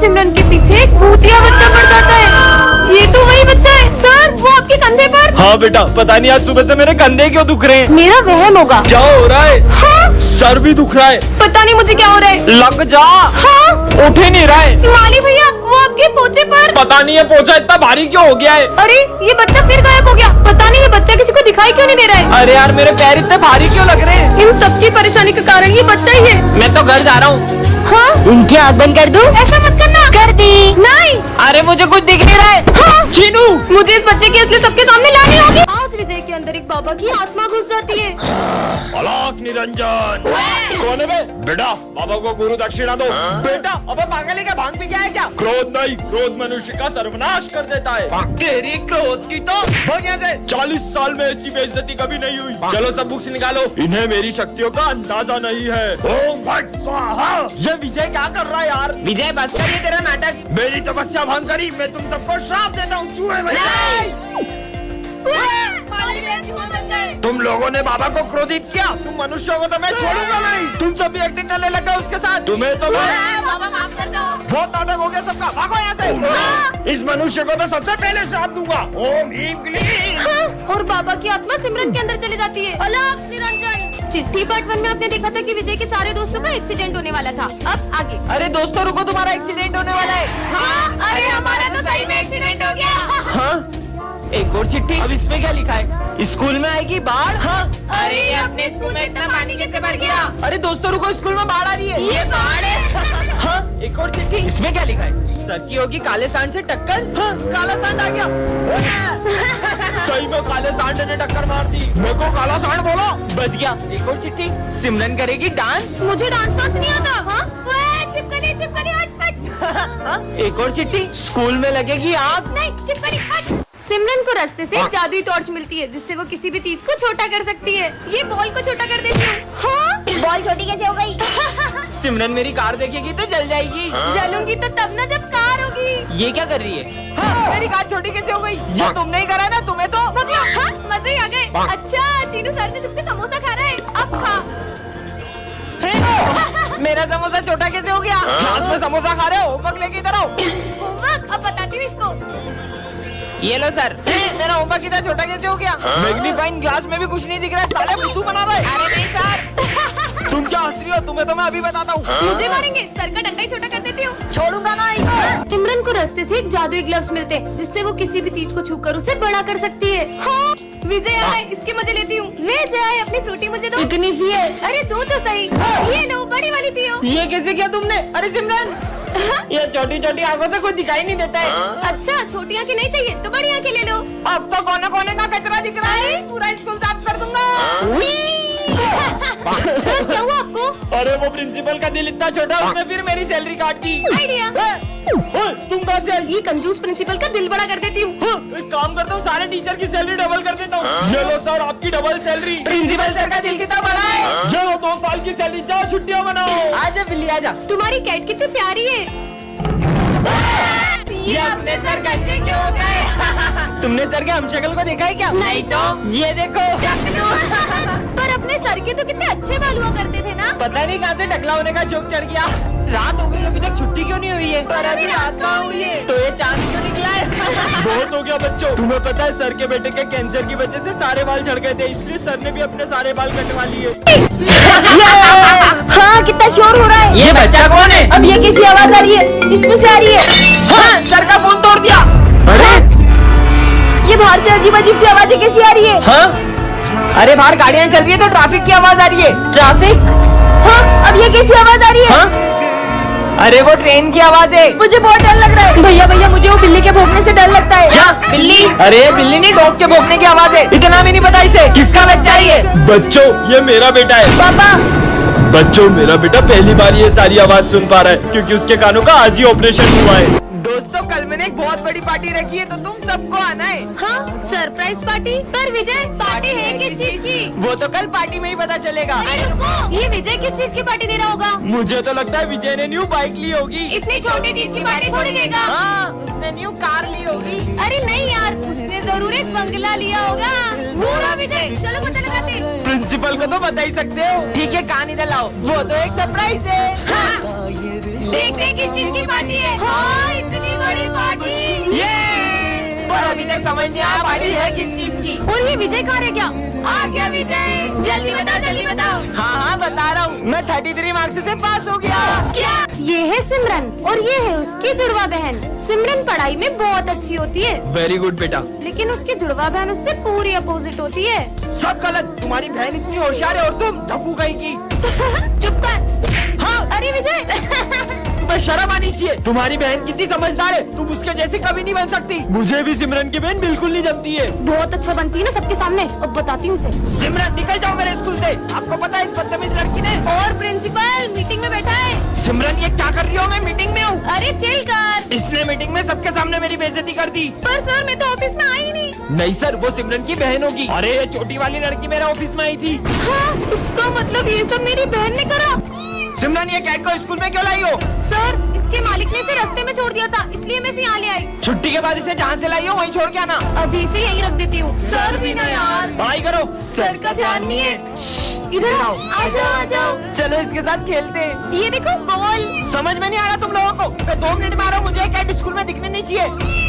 सिमरन के पीछे एक भूतिया बच्चा पड़ जाता है। ये तो वही बच्चा है सर, वो आपके कंधे पर। हाँ बेटा, पता नहीं आज सुबह से मेरे कंधे क्यों दुख रहे हैं। मेरा वहम होगा। क्या हो रहा है? हाँ? सर भी दुख रहा है। पता नहीं मुझे क्या हो रहा है। लग जा। हाँ? उठ ही नहीं रहा है। माली भैया, वो आपके पोचे पर। पता नहीं ये पोछा इतना भारी क्यों हो गया है। अरे ये बच्चा फिर गायब हो गया। पता नहीं ये बच्चा किसी को दिखाई क्यों नहीं दे रहा है। अरे यार, मेरे पैर इतने भारी क्यों लग रहे हैं। इन सबकी परेशानी का कारण ये बच्चा ही है। मैं तो घर जा रहा हूँ। हाँ? इनकी आँख बंद कर दूं? ऐसा मत करना। कर दी। नहीं। अरे मुझे कुछ दिख नहीं रहा है। हाँ? चीनू, मुझे इस बच्चे की असली सबके सामने लानी होगी। आज विजय के अंदर एक बाबा की आत्मा घुस जाती है। अलाक निरंजन। कौन है बे? बेटा, बाबा को गुरु दक्षिणा दो। बेटा, अबे पागल है क्या? भांग पी गया है क्या? क्रोध नहीं, क्रोध मनुष्य का सर्वनाश कर देता है। तेरी क्रोध की तो 40 साल में ऐसी बेइज्जती कभी नहीं हुई। चलो सब बुक्स निकालो, इन्हें मेरी शक्तियों का अंदाजा नहीं है। ओम भट स्वाहा। ये विजय क्या कर रहा है यार? विजय बस कर, ये तेरा नाटक। मेरी तपस्या भंग करी, मैं तुम सबको श्राप देता हूँ। चूहे बच्चे। तुम लोगों ने बाबा को क्रोधित किया। तुम मनुष्यों को तो मैं छोड़ूंगा नहीं। तुम सब भी एक्टिंग करने लगे उसके साथ। तुम्हें तो बाबा माफ कर दो। बहुत नाटक हो गया सबका। भागो यहाँ से। इस मनुष्य को तो सबसे पहले श्राप दूंगा। ओम ह्रीम क्लीम। हाँ? और बाबा की आत्मा सिमरन के अंदर चली जाती है। अलाक निरंजन। चिट्ठी पार्ट 1 में आपने देखा था कि विजय के सारे दोस्तों का एक्सीडेंट होने वाला था। अब आगे। अरे दोस्तों रुको, तुम्हारा एक्सीडेंट होने वाला है। हाँ? अरे हमारा तो सही में एक्सीडेंट हो गया। हाँ? एक और चिट्ठी। अब इसमें क्या लिखा है? स्कूल में आएगी बाढ़। हाँ? अरे अपने स्कूल में इतना पानी कैसे भर गया? अरे दोस्तों रुको, स्कूल में बाढ़ आ रही है। ये बाढ़ है। हाँ? एक और चिट्ठी। इसमें क्या लिखा है? सर की होगी काले सांड से टक्कर। हाँ? काला सांड आ गया। सही में काले सांड ने टक्कर मार दी। मेरे को काला सांड बोलो। बच गया। एक और चिट्ठी। सिमरन करेगी डांस। मुझे डांस वांस नहीं आता। हाँ? चिपकली चिपकली हट हट। हाँ? एक और चिट्ठी। स्कूल में लगेगी आग। नहीं, चिपकली हट। सिमरन को रास्ते से एक जादुई टॉर्च मिलती है जिससे वो किसी भी चीज को छोटा कर सकती है। ये बॉल को छोटा कर देती है। हाँ? बॉल छोटी कैसे हो गई? सिमरन मेरी कार देखेगी तो जल जाएगी। जलूंगी तो तब ना जब कार होगी। ये क्या कर रही है? हाँ? मेरी कार छोटी कैसे हो गई? ये तुमने ही करा ना, तुम्हें तो। हाँ? मजे ही आ गए। अच्छा, चीनू सर से छुप के समोसा खा रहा है। अब खा। मेरा समोसा छोटा कैसे हो गया? क्लास में समोसा खा रहे हो? होमवर्क लेके इधर आओ। होमवर्क अब बताती हूँ इसको। ये लो सर। मेरा होमवर्क इतना छोटा कैसे हो गया? मैग्नीफाइंग ग्लास में भी कुछ नहीं दिख रहा है। साले बुद्धू बना रहा है। अरे नहीं सर। तुम क्या हंस रही हो? तुम्हें तो मैं अभी बताता हूँ। मुझे मारेंगे? सर का डंडा ही छोटा कर देती हूँ। छोड़ूंगा नहीं। सिमरन को रास्ते से एक जादुई ग्लव्स मिलते हैं जिससे वो किसी भी चीज को छूकर उसे बड़ा कर सकती है। हाँ? विजय आ रहा है, इसके मजे लेती हूँ। विजय अपनी फ्रूटी मुझे दो। इतनी सी है। अरे दो तो सही। ये लो, बड़ी वाली पियो। ये कैसे किया तुमने? अरे सिमरन, ये छोटी छोटी आंखों से कुछ दिखाई नहीं देता है। अच्छा, छोटी आंखें नहीं चाहिए तो बड़ी आंखें ले लो। अब तो कोने कोने का कचरा दिख रहा है। पूरा स्कूल साफ कर दूंगा। सर क्या हुआ आपको? अरे वो प्रिंसिपल का दिल इतना छोटा, उसने फिर मेरी सैलरी काट दी। आइडिया। तुम कहाँ से आई? ये कंजूस प्रिंसिपल का दिल बड़ा कर देती हूँ। एक काम करता हूँ, सारे टीचर की सैलरी डबल कर देता हूँ। ये लो सर, आपकी डबल सैलरी। प्रिंसिपल सर का दिल कितना बड़ा है। ये लो 2 साल की सैलरी, जाओ छुट्टियाँ मनाओ। आजा बिल्ली आजा। तुम्हारी कैट कितनी प्यारी है। ये अपने सर गंजे क्यों हो गए? तुमने सर के हमशक्ल को देखा है क्या? नहीं तो। ये देखो। पर अपने सर के तो कितने अच्छे बाल हुआ करते थे ना। पता नहीं कहाँ से टकला होने का शौक चढ़ गया। रात हो गई, अभी तक छुट्टी क्यों नहीं हुई है? पर अभी रात कहाँ हुई है? तो ये चांद क्यों निकला है? बहुत हो गया बच्चों। तुम्हें पता है सर के बेटे के कैंसर की वजह से सारे बाल झड़ गए थे, इसलिए सर ने भी अपने सारे बाल कटवा लिए। हाँ, कितना शोर हो रहा है। ये बच्चा कौन है? अब ये कैसी आवाज आ रही है? इसमें से आ रही है। हाँ, सर का फोन तोड़ दिया। अरे ये बाहर से अजीब अजीब सी आवाजें कैसी आ रही है? हाँ? अरे बाहर गाड़ियाँ चल रही है तो ट्रैफिक की आवाज आ रही है। ट्रैफिक? हाँ, अब ये कैसी आवाज आ रही है? हाँ? अरे वो ट्रेन की आवाज है। मुझे बहुत डर लग रहा है। भैया भैया, मुझे वो बिल्ली के भौंकने से डर लगता है। क्या बिल्ली? अरे बिल्ली नहीं, डॉग के भौंकने की आवाज है। इतना भी नहीं पता इसे। किसका बच्चा है ये? बच्चों, ये मेरा बेटा है। पापा। बच्चों, मेरा बेटा पहली बार ये सारी आवाज सुन पा रहा है क्योंकि उसके कानों का आज ही ऑपरेशन हुआ है। दोस्तों, कल मैंने एक बहुत बड़ी पार्टी रखी है तो तुम सबको आना है। हाँ, सरप्राइज पार्टी। पर विजय, पार्टी है किस चीज की? वो तो कल पार्टी में ही पता चलेगा। अरे रुको, ये विजय किस चीज की पार्टी दे रहा होगा? मुझे तो लगता है विजय ने न्यू बाइक ली होगी। इतनी छोटी चीज की पार्टी थोड़ी देगा। हाँ, उसने न्यू कार ली होगी। अरे नहीं यार, उसने जरूर एक बंगला लिया होगा। पूरा विजय, चलो पता लगाते। प्रिंसिपल को तो बता ही सकते हो। ठीक है, कान इधर लाओ। वो तो एक सरप्राइज है। हाँ। देख देख किस चीज की पार्टी है। हाँ इतनी बड़ी पार्टी। ये पर अभी तक समझ नहीं आया पार्टी है किस चीज की। और ये विजय कहाँ रह गया? आ गया विजय, जल्दी बताओ जल्दी बताओ। हाँ बता रहा हूँ, मैं 33 मार्क्स से पास हो गया। क्या? ये है सिमरन और ये है उसकी जुड़वा बहन। सिमरन पढ़ाई में बहुत अच्छी होती है, वेरी गुड बेटा। लेकिन उसकी जुड़वा बहन उससे पूरी अपोजिट होती है। सब गलत, तुम्हारी बहन इतनी होशियार है और तुम धब्बू कहीं की। चुप कर। हाँ अरे विजय तुम्हें शर्म आनी चाहिए। तुम्हारी बहन कितनी समझदार है, तुम उसके जैसे कभी नहीं बन सकती। मुझे भी सिमरन की बहन बिल्कुल नहीं जमती है। बहुत अच्छा बनती है ना सबके सामने। अब बताती हूँ उसे। सिमरन निकल जाओ मेरे स्कूल से। आपको पता है इस बदतमीज लड़की ने। और प्रिंसिपल मीटिंग में बैठा है। सिमरन ये क्या कर रही हो? मैं मीटिंग में हूँ। अरे चिल कर। इसने मीटिंग में सबके सामने मेरी बेइज्जती कर दी। पर सर मैं तो ऑफिस में आई नहीं। नहीं सर, वो सिमरन की बहन होगी। अरे ये छोटी वाली लड़की मेरे ऑफिस में आई थी। हाँ, इसका मतलब ये सब मेरी बहन ने करा। सिमरन ये कैट को स्कूल में क्यों लाई हो? सर इसके मालिक ने इसे रास्ते में छोड़ दिया था, इसलिए मैं इसे यहाँ ले आई। छुट्टी के बाद इसे जहाँ से लाई हो वहीं छोड़ के आना। अभी इसे यहीं रख देती हूँ। सर भी ना यार। पढ़ाई करो। सर का ध्यान नहीं है। इधर आओ, आ जाओ आ जाओ। चलो इसके साथ खेलते हैं। ये देखो बॉल। समझ में नहीं आ रहा तुम लोगों को। मैं 2 मिनट में आ रहा हूँ, मुझे कैट स्कूल में दिखने नहीं चाहिए।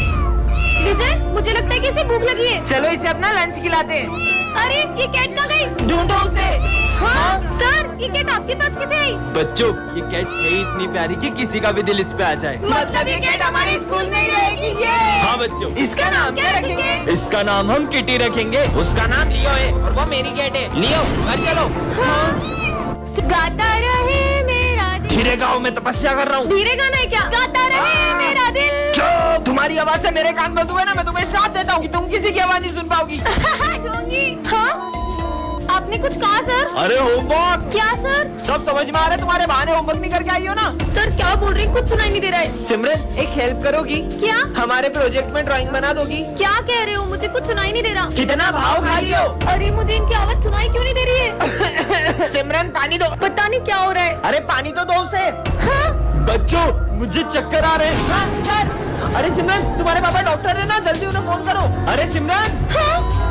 विजय मुझे लगता है कि इसे भूख लगी है। चलो इसे अपना लंच खिलाते हैं। अरे ये कैट कहाँ गई? ढूंढो उसे। हाँ सर ये कैट आपके पास कैसे आई? बच्चों ये कैट है इतनी प्यारी कि किसी का भी दिल इस पे आ जाए। मतलब ये कैट हमारे स्कूल में ही रहेगी। ये हाँ बच्चों, इसका नाम क्या रखेंगे? इसका नाम हम किटी रखेंगे। उसका नाम लियो है और वो मेरी कैट है। लियो घर चलो। गाता रहे मेरा दिल। धीरे गाओ, मैं तपस्या कर रहा हूँ। धीरे गाना है क्या? गाता रहे मेरा दिल। तुम्हारी आवाज से मेरे कान बंद हुए ना, मैं तुम्हें श्राप देता हूँ कि तुम किसी की आवाज नहीं सुन पाओगी। दूंगी। हाँ आपने कुछ कहा सर? अरे होमवर्क। क्या सर? सब समझ में आ रहा है तुम्हारे बहाने होमवर्क नहीं करके आई हो ना। सर क्या बोल रही? कुछ सुनाई नहीं दे रहा है। सिमरन एक हेल्प करोगी? क्या? हमारे प्रोजेक्ट में ड्राइंग बना दोगी? क्या कह रहे हो? मुझे कुछ सुनाई नहीं दे रहा। कितना भाव खाई हो? अरे मुझे इनकी आवाज सुनाई क्यों नहीं दे रही है? सिमरन पानी दो। पता नहीं क्या हो रहा है। अरे पानी तो दो उसे। हाँ? बच्चों मुझे चक्कर आ रहे हैं। हाँ सर। अरे सिमरन तुम्हारे पापा डॉक्टर है ना, जल्दी उन्हें फोन करो। अरे सिमरन। हाँ?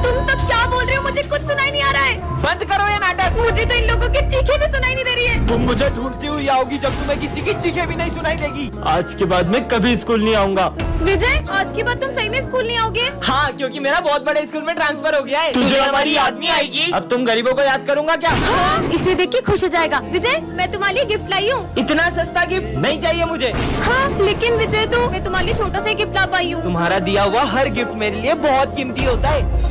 तुम सब क्या बोल रहे हो? मुझे कुछ सुनाई नहीं आ रहा है। बंद करो ये नाटक। मुझे तो इन लोगों की चीखें भी सुनाई नहीं दे रही है। तुम मुझे ढूंढती हुई आओगी जब तुम्हें किसी की चीखें भी नहीं सुनाई देगी। आज के बाद मैं कभी स्कूल नहीं आऊंगा। विजय आज के बाद तुम सही में स्कूल नहीं आओगे? हाँ क्योंकि मेरा बहुत बड़े स्कूल में ट्रांसफर हो गया है। तुझे हमारी याद नहीं आएगी? अब तुम गरीबों को याद करूंगा क्या? हाँ? इसे देख के खुश हो जाएगा। विजय मैं तुम्हारे लिए गिफ्ट लाई हूँ। इतना सस्ता गिफ्ट नहीं चाहिए मुझे। हाँ लेकिन विजय तो मैं तुम्हारे लिए छोटा सा गिफ्ट ला पाई हूँ। तुम्हारा दिया हुआ हर गिफ्ट मेरे लिए बहुत कीमती होता है।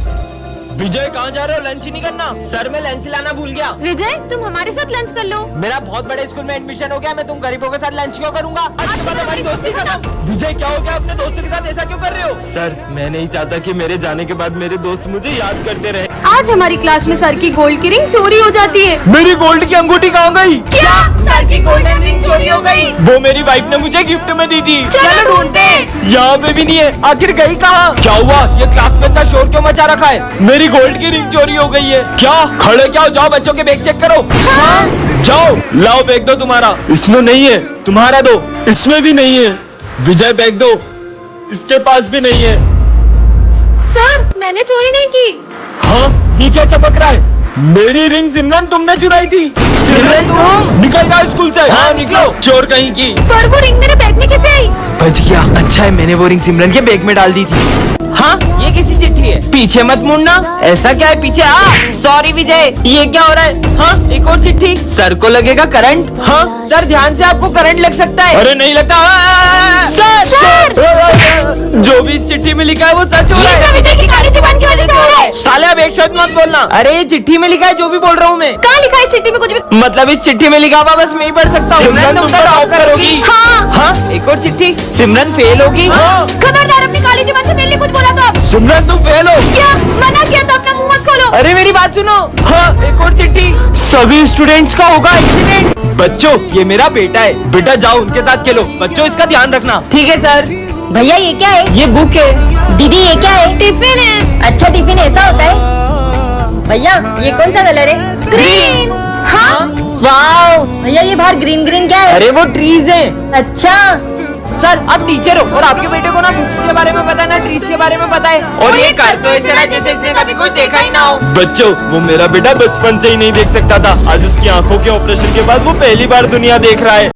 विजय कहाँ जा रहे हो? लंच नहीं करना? सर मैं लंच लाना भूल गया। विजय तुम हमारे साथ लंच कर लो। मेरा बहुत बड़े स्कूल में एडमिशन हो गया, मैं तुम गरीबों के साथ लंच क्यों करूंगा? आज के बाद हमारी दोस्ती खत्म। विजय क्या हो गया? अपने दोस्तों के साथ ऐसा क्यों कर रहे हो? सर मैं नहीं चाहता कि मेरे जाने के बाद मेरे दोस्त मुझे याद करते रहे। आज हमारी क्लास में सर की गोल्ड की रिंग चोरी हो जाती है। मेरी गोल्ड की अंगूठी कहाँ गई? क्या? सर की गोल्डन रिंग चोरी हो गई? वो मेरी वाइफ ने मुझे गिफ्ट में दी थी। चलो ढूंढते हैं। यहाँ पे भी नहीं है, आखिर गई कहाँ? क्या हुआ? ये क्लास में इतना शोर क्यों मचा रखा है? मेरी गोल्ड की रिंग चोरी हो गई है। क्या? खड़े क्या हो? जाओ बच्चों के बैग चेक करो। हाँ? जाओ लाओ बैग दो तुम्हारा। इसमें नहीं है। तुम्हारा दो। इसमें भी नहीं है। विजय बैग दो। इसके पास भी नहीं है। सर मैंने चोरी नहीं की। हाँ ये क्या चमक रहा है? मेरी रिंग सिमरन तुमने चुराई थी। सिमरन तुम निकल जाओ स्कूल से। हाँ निकलो चोर कहीं की। पर वो रिंग मेरे बैग में कैसे आई? बच गया। अच्छा है मैंने वो रिंग सिमरन के बैग में डाल दी थी। हाँ ये किसी चिट्ठी है। पीछे मत मुड़ना। ऐसा क्या है पीछे? सॉरी विजय ये क्या हो रहा है? हाँ एक और चिट्ठी। सर को लगेगा करंट। हाँ सर ध्यान से, आपको करंट लग सकता है। अरे नहीं लगता। सर जो भी इस चिट्ठी में लिखा है वो सच हो रहा है। विजय की काली जुबान की वजह से हो रहा है। साले अब एक शब्द मत बोलना। अरे ये चिट्ठी में लिखा है जो भी बोल रहा हूँ मैं। कहाँ लिखा है चिट्ठी में? कुछ भी मतलब इस चिट्ठी में लिखा हुआ बस मैं ही पढ़ सकता हूँ। सिमरन तुम तो टॉप करोगी। हाँ हाँ एक और चिट्ठी। सिमरन फेल होगी। हाँ। खबरदार अपनी काली जुबान से मेरे लिए कुछ बोला तो आप। सिमरन तुम फेल हो। क्या मना किया था? अपना मुंह मत खोलो। अरे मेरी बात सुनो। हाँ एक और चिट्ठी। सभी स्टूडेंट्स का होगा एक्सीडेंट। बच्चों ये मेरा बेटा है। बेटा जाओ उनके साथ खेलो। बच्चों इसका ध्यान रखना। ठीक है सर। भैया ये क्या है? ये बुक है। दीदी ये क्या है? टिफिन है। अच्छा टिफिन ऐसा होता है? भैया ये कौन सा कलर है? ग्रीन। हाँ वाओ भैया ये बाहर ग्रीन ग्रीन क्या है? अरे वो ट्रीज है। अच्छा सर आप टीचर हो और आपके बेटे को ना बुक्स के बारे में पता है ना ट्रीज के बारे में पता है। और ये कर तो ऐसे रहा जैसे इसने कभी कुछ देखा ही ना हो। बच्चों वो मेरा बेटा बचपन से ही नहीं देख सकता था। आज उसकी आंखों के ऑपरेशन के बाद वो पहली बार दुनिया देख रहा है।